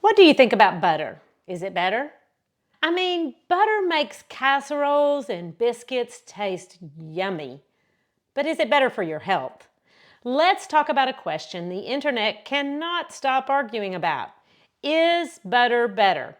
What do you think about butter? Is it better? I mean, butter makes casseroles and biscuits taste yummy. But is it better for your health? Let's talk about a question the internet cannot stop arguing about. Is butter better?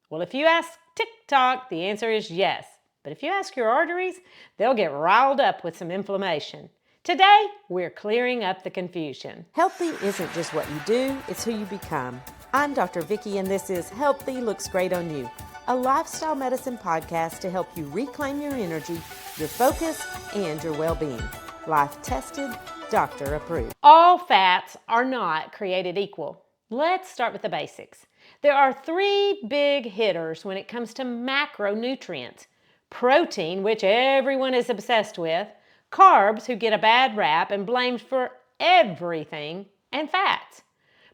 Well, if you ask TikTok, the answer is yes. But if you ask your arteries, they'll get riled up with some inflammation. Today, we're clearing up the confusion. Healthy isn't just what you do, it's who you become. I'm Dr. Vicki, and this is Healthy Looks Great on You, a lifestyle medicine podcast to help you reclaim your energy, your focus, and your well-being. Life tested, doctor approved. All fats are not created equal. Let's start with the basics. There are three big hitters when it comes to macronutrients. Protein, which everyone is obsessed with, carbs, who get a bad rap and blamed for everything, and fats.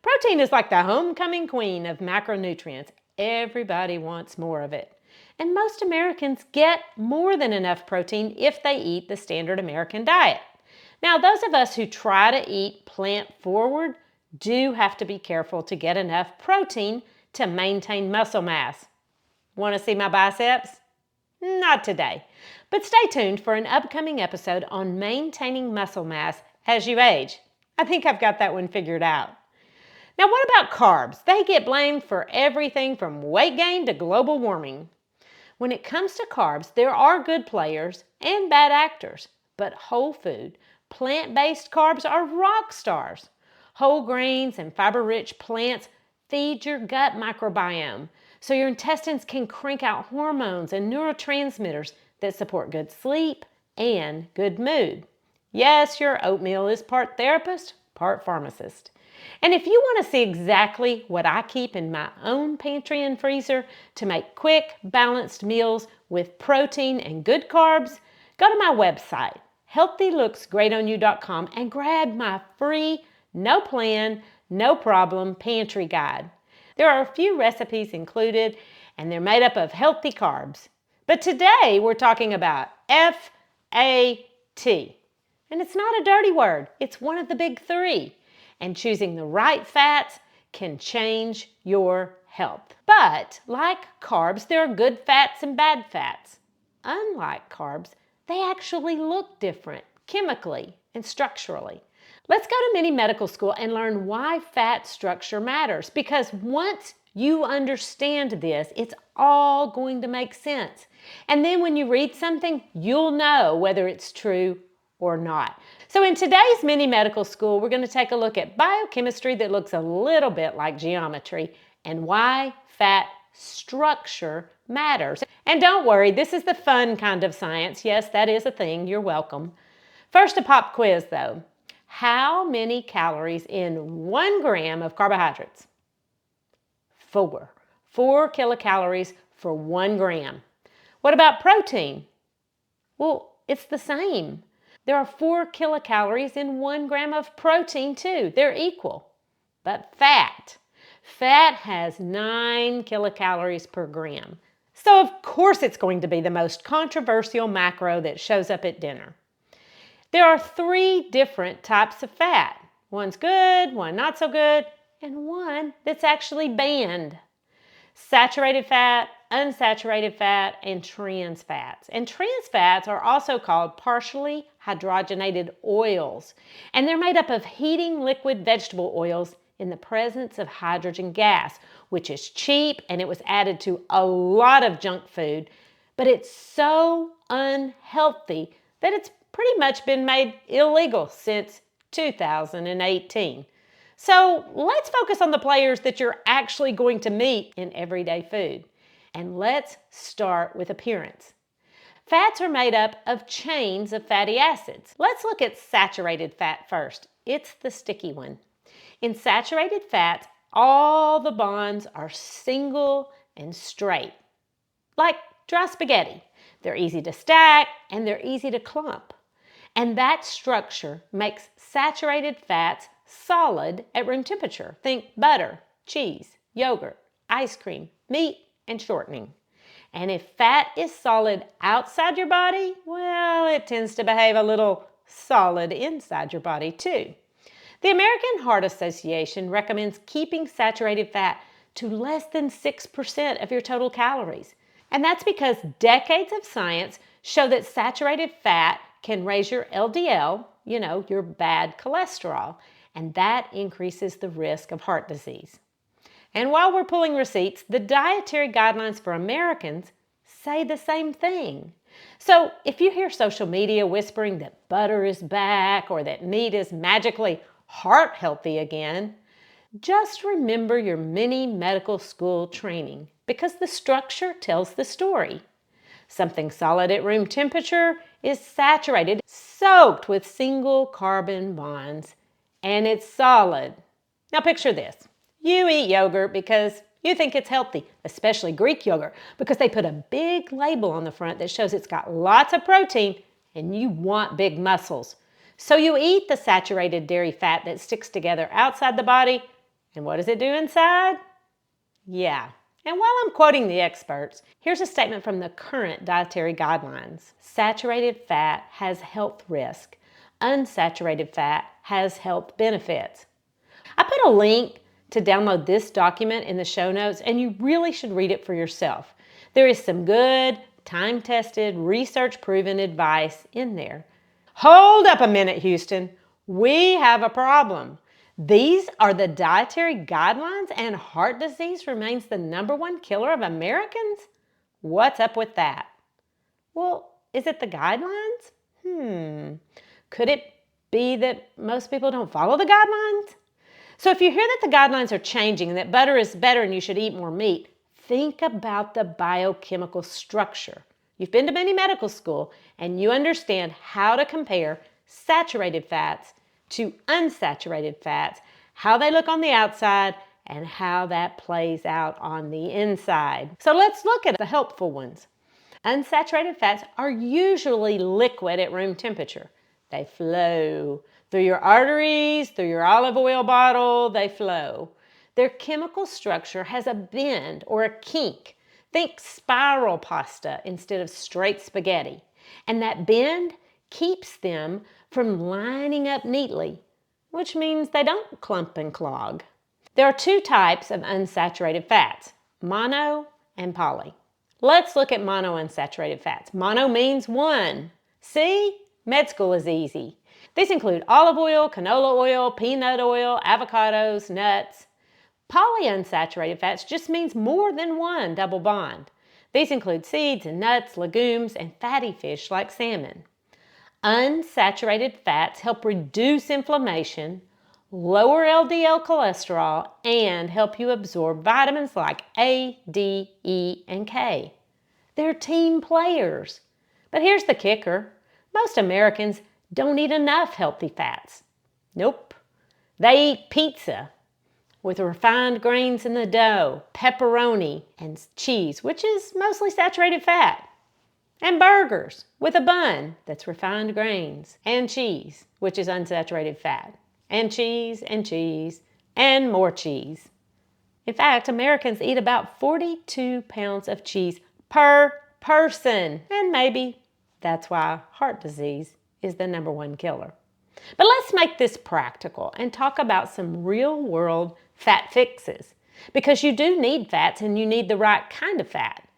Protein is like the homecoming queen of macronutrients. Everybody wants more of it. And most Americans get more than enough protein if they eat the standard American diet. Now, those of us who try to eat plant-forward do have to be careful to get enough protein to maintain muscle mass. Want to see my biceps? Not today. But stay tuned for an upcoming episode on maintaining muscle mass as you age. I think I've got that one figured out. Now, what about carbs? They get blamed for everything from weight gain to global warming. When it comes to carbs, there are good players and bad actors, but whole food, plant-based carbs are rock stars. Whole grains and fiber-rich plants feed your gut microbiome, so your intestines can crank out hormones and neurotransmitters that support good sleep and good mood. Yes, your oatmeal is part therapist, part pharmacist. And if you want to see exactly what I keep in my own pantry and freezer to make quick, balanced meals with protein and good carbs, go to my website, healthylooksgreatonyou.com, and grab my free, no plan, no problem pantry guide. There are a few recipes included, and they're made up of healthy carbs. But today we're talking about F-A-T. And it's not a dirty word, it's one of the big three. And choosing the right fats can change your health. But like carbs, there are good fats and bad fats. Unlike carbs, they actually look different chemically and structurally. Let's go to mini medical school and learn why fat structure matters, because once you understand this, it's all going to make sense. And then when you read something, you'll know whether it's true or not. So in today's mini medical school, we're going to take a look at biochemistry that looks a little bit like geometry and why fat structure matters. And don't worry, this is the fun kind of science. Yes, that is a thing. You're welcome. First, a pop quiz though. How many calories in 1 gram of carbohydrates? 4. 4 kilocalories for 1 gram. What about protein? Well, it's the same. There are 4 kilocalories in 1 gram of protein too. They're equal. But fat has 9 kilocalories per gram. So of course it's going to be the most controversial macro that shows up at dinner. There are 3 different types of fat. One's good, one not so good, and one that's actually banned. Saturated fat, unsaturated fat, and trans fats. And trans fats are also called partially hydrogenated oils. And they're made up of heating liquid vegetable oils in the presence of hydrogen gas, which is cheap and it was added to a lot of junk food. But it's so unhealthy that it's pretty much been made illegal since 2018. So let's focus on the players that you're actually going to meet in everyday food. And let's start with appearance. Fats are made up of chains of fatty acids. Let's look at saturated fat first. It's the sticky one. In saturated fats, all the bonds are single and straight, like dry spaghetti. They're easy to stack and they're easy to clump. And that structure makes saturated fats solid at room temperature. Think butter, cheese, yogurt, ice cream, meat, and shortening. And if fat is solid outside your body, well, it tends to behave a little solid inside your body too. The American Heart Association recommends keeping saturated fat to less than 6% of your total calories. And that's because decades of science show that saturated fat can raise your LDL, your bad cholesterol, and that increases the risk of heart disease. And while we're pulling receipts, the dietary guidelines for Americans say the same thing. So if you hear social media whispering that butter is back or that meat is magically heart healthy again, just remember your mini medical school training because the structure tells the story. Something solid at room temperature is saturated, soaked with single carbon bonds, and it's solid. Now picture this. You eat yogurt because you think it's healthy, especially Greek yogurt, because they put a big label on the front that shows it's got lots of protein and you want big muscles. So you eat the saturated dairy fat that sticks together outside the body, and what does it do inside? Yeah. And while I'm quoting the experts, here's a statement from the current dietary guidelines. Saturated fat has health risk. Unsaturated fat has health benefits. I put a link to download this document in the show notes, and you really should read it for yourself. There is some good, time-tested, research-proven advice in there. Hold up a minute, Houston. We have a problem. These are the dietary guidelines and heart disease remains the #1 killer of Americans? What's up with that? Well, is it the guidelines? Could it be that most people don't follow the guidelines? So if you hear that the guidelines are changing and that butter is better and you should eat more meat, think about the biochemical structure. You've been to many medical school and you understand how to compare saturated fats to unsaturated fats, how they look on the outside, and how that plays out on the inside. So let's look at the helpful ones. Unsaturated fats are usually liquid at room temperature. They flow through your arteries, through your olive oil bottle, they flow. Their chemical structure has a bend or a kink. Think spiral pasta instead of straight spaghetti. And that bend keeps them from lining up neatly, which means they don't clump and clog. There are 2 types of unsaturated fats, mono and poly. Let's look at monounsaturated fats. Mono means 1. See? Med school is easy. These include olive oil, canola oil, peanut oil, avocados, nuts. Polyunsaturated fats just means more than 1 double bond. These include seeds and nuts, legumes, and fatty fish like salmon. Unsaturated fats help reduce inflammation, lower LDL cholesterol, and help you absorb vitamins like A, D, E, and K. They're team players. But here's the kicker. Most Americans don't eat enough healthy fats. Nope. They eat pizza with refined grains in the dough, pepperoni, and cheese, which is mostly saturated fat. And burgers with a bun that's refined grains, and cheese, which is unsaturated fat, and cheese, and more cheese. In fact, Americans eat about 42 pounds of cheese per person, and maybe that's why heart disease is the #1 killer. But let's make this practical and talk about some real-world fat fixes, because you do need fats and you need the right kind of fat.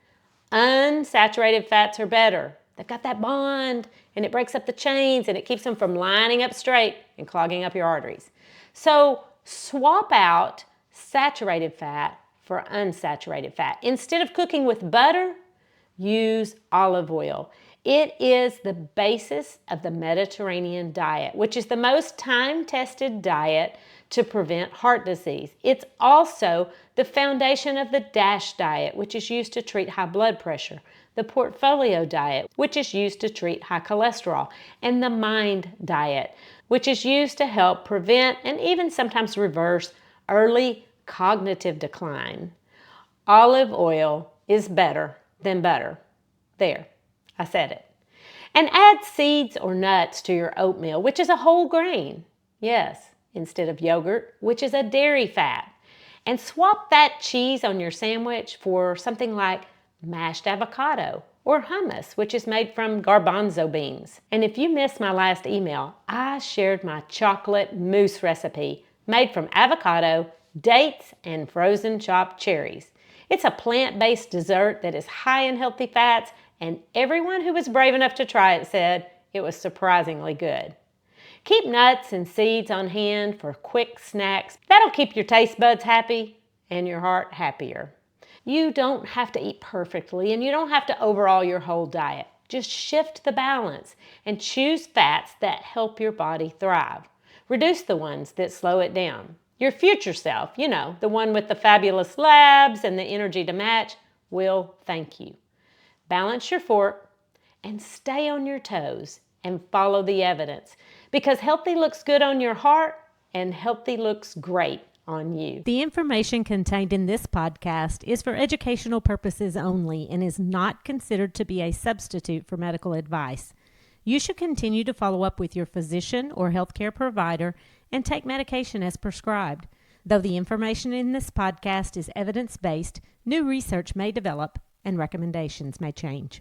Unsaturated fats are better. They've got that bond and it breaks up the chains and it keeps them from lining up straight and clogging up your arteries. So swap out saturated fat for unsaturated fat. Instead of cooking with butter, use olive oil. It is the basis of the Mediterranean diet, which is the most time-tested diet to prevent heart disease. It's also the foundation of the DASH diet, which is used to treat high blood pressure, the Portfolio diet, which is used to treat high cholesterol, and the MIND diet, which is used to help prevent and even sometimes reverse early cognitive decline. Olive oil is better than butter. There, I said it. And add seeds or nuts to your oatmeal, which is a whole grain. Yes, instead of yogurt, which is a dairy fat. And swap that cheese on your sandwich for something like mashed avocado or hummus, which is made from garbanzo beans. And if you missed my last email, I shared my chocolate mousse recipe made from avocado dates and frozen chopped cherries. It's a plant-based dessert that is high in healthy fats, and everyone who was brave enough to try it said it was surprisingly good. Keep nuts and seeds on hand for quick snacks. That'll keep your taste buds happy and your heart happier. You don't have to eat perfectly, and you don't have to overhaul your whole diet. Just shift the balance and choose fats that help your body thrive. Reduce the ones that slow it down. Your future self, the one with the fabulous labs and the energy to match, will thank you. Balance your fork and stay on your toes and follow the evidence, because healthy looks good on your heart and healthy looks great on you. The information contained in this podcast is for educational purposes only and is not considered to be a substitute for medical advice. You should continue to follow up with your physician or healthcare provider and take medication as prescribed. Though the information in this podcast is evidence-based, new research may develop and recommendations may change.